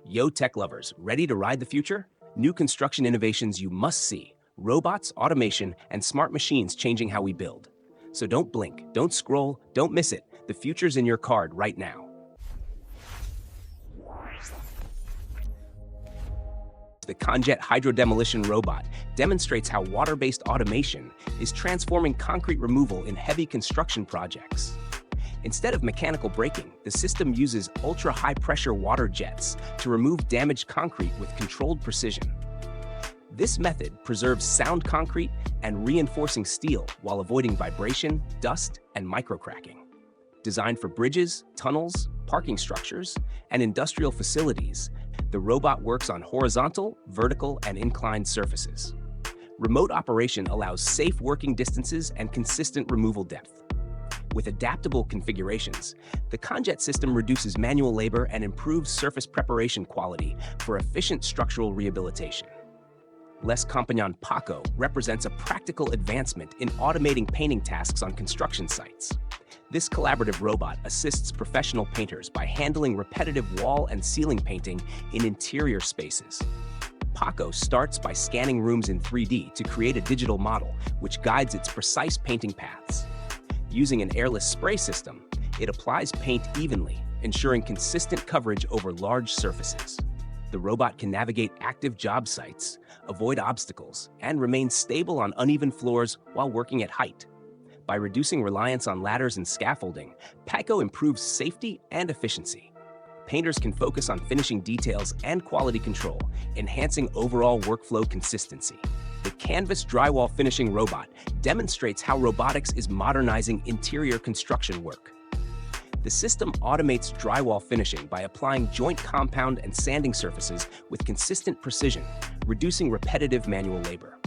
Yo, tech lovers, ready to ride the future? New construction innovations you must see. Robots, automation, and smart machines changing how we build. So don't blink, don't scroll, don't miss it. The future's in your card right now. The Conjet hydrodemolition robot demonstrates how water-based automation is transforming concrete removal in heavy construction projects. Instead of mechanical braking, the system uses ultra-high-pressure water jets to remove damaged concrete with controlled precision. This method preserves sound concrete and reinforcing steel while avoiding vibration, dust, and microcracking. Designed for bridges, tunnels, parking structures, and industrial facilities, the robot works on horizontal, vertical, and inclined surfaces. Remote operation allows safe working distances and consistent removal depth. With adaptable configurations, the Conjet system reduces manual labor and improves surface preparation quality for efficient structural rehabilitation. Les Compagnons Paco represents a practical advancement in automating painting tasks on construction sites. This collaborative robot assists professional painters by handling repetitive wall and ceiling painting in interior spaces. Paco starts by scanning rooms in 3D to create a digital model, which guides its precise painting paths. Using an airless spray system, it applies paint evenly, ensuring consistent coverage over large surfaces. The robot can navigate active job sites, avoid obstacles, and remain stable on uneven floors while working at height. By reducing reliance on ladders and scaffolding, Paco improves safety and efficiency. Painters can focus on finishing details and quality control, enhancing overall workflow consistency. The Canvas drywall finishing robot demonstrates how robotics is modernizing interior construction work. The system automates drywall finishing by applying joint compound and sanding surfaces with consistent precision, reducing repetitive manual labor.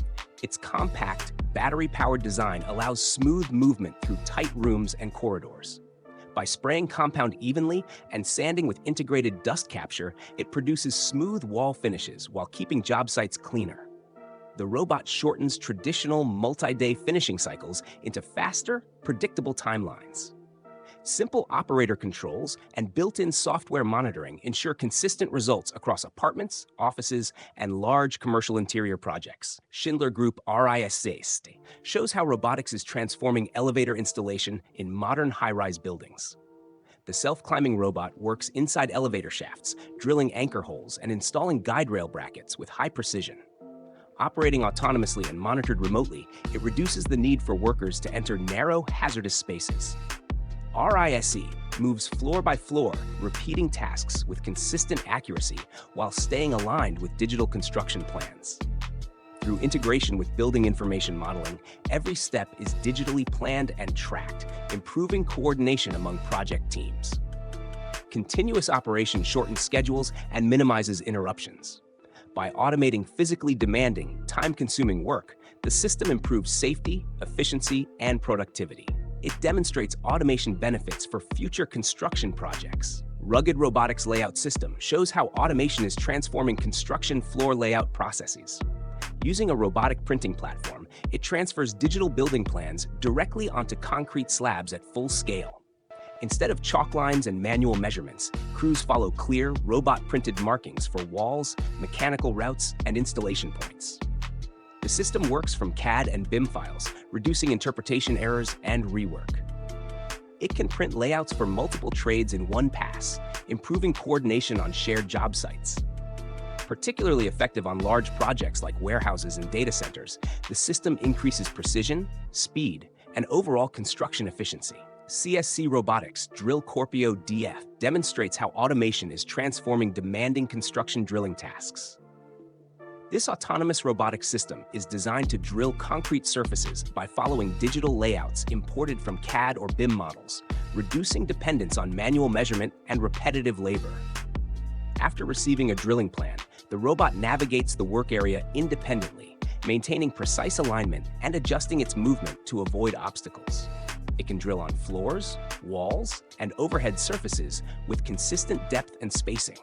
Its compact, battery-powered design allows smooth movement through tight rooms and corridors. By spraying compound evenly and sanding with integrated dust capture, it produces smooth wall finishes while keeping job sites cleaner. The robot shortens traditional multi-day finishing cycles into faster, predictable timelines. Simple operator controls and built-in software monitoring ensure consistent results across apartments, offices, and large commercial interior projects. Schindler Group RISC shows how robotics is transforming elevator installation in modern high-rise buildings. The self-climbing robot works inside elevator shafts, drilling anchor holes and installing guide rail brackets with high precision. Operating autonomously and monitored remotely, it reduces the need for workers to enter narrow, hazardous spaces. RISC moves floor by floor, repeating tasks with consistent accuracy while staying aligned with digital construction plans. Through integration with building information modeling, every step is digitally planned and tracked, improving coordination among project teams. Continuous operation shortens schedules and minimizes interruptions. By automating physically demanding, time-consuming work, the system improves safety, efficiency, and productivity. It demonstrates automation benefits for future construction projects. Rugged Robotics Layout System shows how automation is transforming construction floor layout processes. Using a robotic printing platform, it transfers digital building plans directly onto concrete slabs at full scale. Instead of chalk lines and manual measurements, crews follow clear, robot-printed markings for walls, mechanical routes, and installation points. The system works from CAD and BIM files, reducing interpretation errors and rework. It can print layouts for multiple trades in one pass, improving coordination on shared job sites. Particularly effective on large projects like warehouses and data centers, the system increases precision, speed, and overall construction efficiency. CSC Robotics Drill Corpio DF demonstrates how automation is transforming demanding construction drilling tasks. This autonomous robotic system is designed to drill concrete surfaces by following digital layouts imported from CAD or BIM models, reducing dependence on manual measurement and repetitive labor. After receiving a drilling plan, the robot navigates the work area independently, maintaining precise alignment and adjusting its movement to avoid obstacles. It can drill on floors, walls, and overhead surfaces with consistent depth and spacing.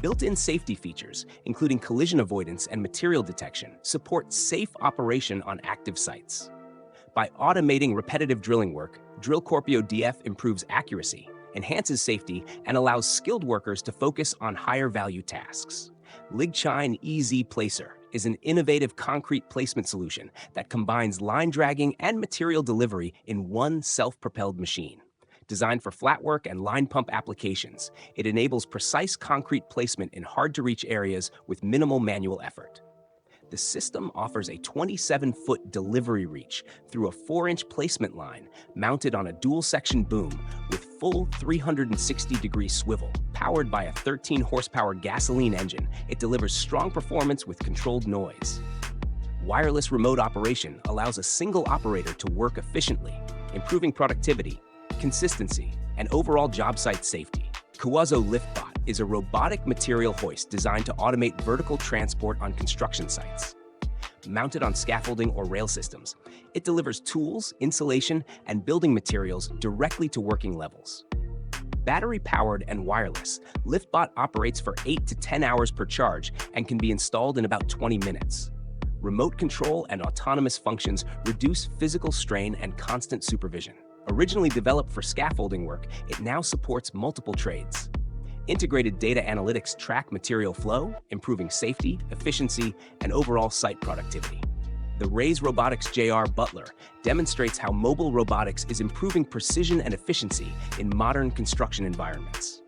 Built-in safety features, including collision avoidance and material detection, support safe operation on active sites. By automating repetitive drilling work, Drill Corpio DF improves accuracy, enhances safety, and allows skilled workers to focus on higher value tasks. Ligchine EZ Placer is an innovative concrete placement solution that combines line dragging and material delivery in one self-propelled machine. Designed for flat work and line pump applications, it enables precise concrete placement in hard-to-reach areas with minimal manual effort. The system offers a 27-foot delivery reach through a 4-inch placement line mounted on a dual-section boom with full 360-degree swivel. Powered by a 13-horsepower gasoline engine, it delivers strong performance with controlled noise. Wireless remote operation allows a single operator to work efficiently, improving productivity, consistency, and overall job site safety. Kawazo LiftBot is a robotic material hoist designed to automate vertical transport on construction sites. Mounted on scaffolding or rail systems, it delivers tools, insulation, and building materials directly to working levels. Battery-powered and wireless, LiftBot operates for 8 to 10 hours per charge and can be installed in about 20 minutes. Remote control and autonomous functions reduce physical strain and constant supervision. Originally developed for scaffolding work, it now supports multiple trades. Integrated data analytics track material flow, improving safety, efficiency, and overall site productivity. The Raise Robotics JR Butler demonstrates how mobile robotics is improving precision and efficiency in modern construction environments.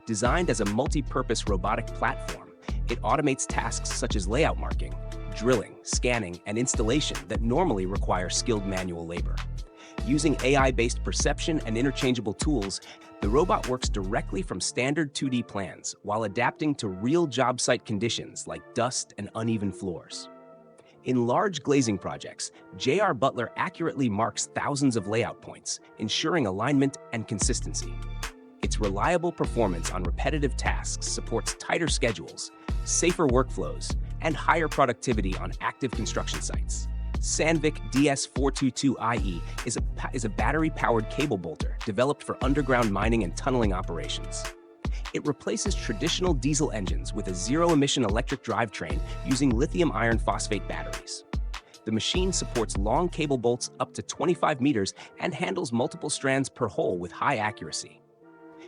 Designed as a multi-purpose robotic platform, it automates tasks such as layout marking, drilling, scanning, and installation that normally require skilled manual labor. Using AI-based perception and interchangeable tools, the robot works directly from standard 2D plans while adapting to real job site conditions like dust and uneven floors. In large glazing projects, JR Butler accurately marks thousands of layout points, ensuring alignment and consistency. Its reliable performance on repetitive tasks supports tighter schedules, safer workflows, and higher productivity on active construction sites. Sandvik DS422IE is a battery-powered cable bolter developed for underground mining and tunneling operations. It replaces traditional diesel engines with a zero-emission electric drivetrain using lithium iron phosphate batteries. The machine supports long cable bolts up to 25 meters and handles multiple strands per hole with high accuracy.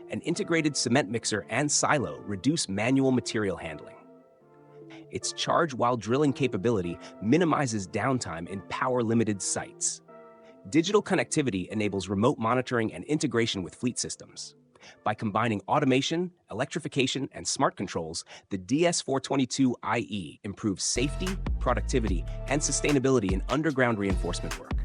An integrated cement mixer and silo reduce manual material handling. Its charge-while-drilling capability minimizes downtime in power-limited sites. Digital connectivity enables remote monitoring and integration with fleet systems. By combining automation, electrification, and smart controls, the DS422IE improves safety, productivity, and sustainability in underground reinforcement work.